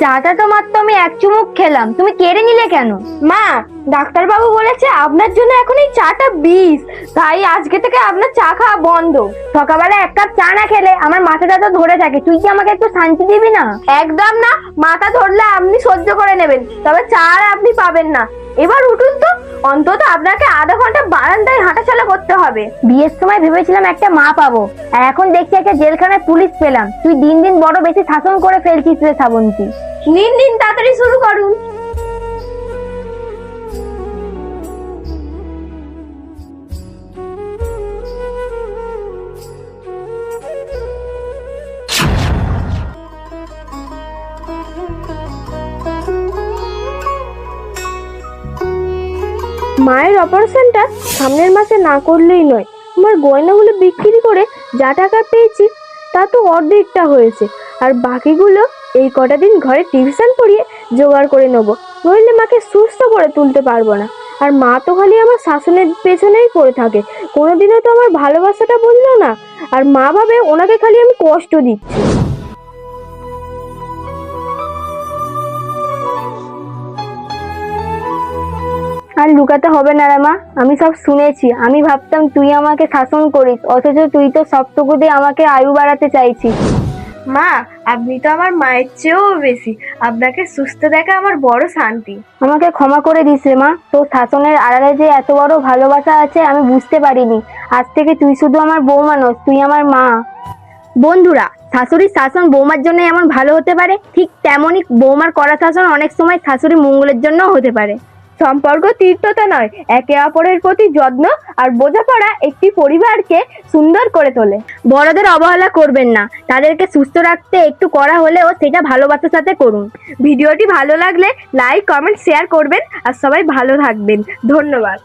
চাটা তো মাত্র আমি এক চুমুক খেলাম, তুমি কেড়ে নিলে কেন? মা, ডাক্তারবাবু বলেছে আপনার জন্য এখন এই চাটা বিষ, তাই আজকে থেকে আপনার চা খাওয়া বন্ধ। সকালবেলা এক কাপ চা না খেলে আমার মাথাটা তো ধরে থাকে, তুই কি আমাকে একটু শান্তি দিবি না? একদম না, মাথা ধরলে আপনি সহ্য করে নেবেন, তবে চা আর আপনি পাবেন না। এবার উঠুন তো, অন্তত আপনাকে আধা ঘন্টা বারান্দায় হাঁটাচলা করতে হবে। বিয়ের সময় ভেবেছিলাম একটা মা পাবো, আর এখন দেখছি একটা জেলখানায় পুলিশ পেলাম। তুই দিন দিন বড় বেশি শাসন করে ফেলছিস রে শ্রাবন্তী। নিন নিন, তাড়াতাড়ি শুরু করুন। মায়ের অপারেশনটা সামনের মাসে না করলেই নয়। আমার গয়নাগুলো বিক্রি করে যা টাকা পেয়েছি তা তো অর্ধেকটা হয়েছে, আর বাকিগুলো এই কটা দিন ঘরে টিউশন পড়িয়ে জোগাড় করে নেবো, নইলে মাকে সুস্থ করে তুলতে পারবো না। আর মা তো খালি আমার শাসনের পেছনেই পড়ে থাকে, কোনোদিনও তো আমার ভালোবাসাটা বুঝলো না। আর মা ভাবে ওনাকে খালি আমি কষ্ট দিচ্ছি। আর লুকাতে হবে না রে মা, আমি সব শুনেছি। আমি ভাবতাম তুই আমাকে শাসন করিস, অথচ তুই তো সবটুকু দিয়ে আমাকে আয়ু বাড়াতে চাইছিস। মা, আপনি তো আমার মায়ের চেয়েও বেশি, আপনাকে সুস্থ দেখা আমার বড় শান্তি। আমাকে ক্ষমা করে দিস রে মা, তোর শাসনের আড়ালে যে এত বড় ভালোবাসা আছে আমি বুঝতে পারিনি। আজ থেকে তুই শুধু আমার বৌমা নস, তুই আমার মা। বন্ধুরা, শাশুড়ির শাসন বৌমার জন্য এমন ভালো হতে পারে, ঠিক তেমনই বৌমার কড়া শাসন অনেক সময় শাশুড়ির মঙ্গলের জন্য হতে পারে। সম্পর্ক তীর্থতা নয়, একে অপরের প্রতি যত্ন আর বোঝাপড়া একটি পরিবারকে সুন্দর করে তোলে। বড়দের অবহেলা করবেন না, তাদেরকে সুস্থ রাখতে একটু করা হলেও সেটা ভালোবাসার সাথে করুন। ভিডিওটি ভালো লাগলে লাইক, কমেন্ট, শেয়ার করবেন আর সবাই ভালো থাকবেন। ধন্যবাদ।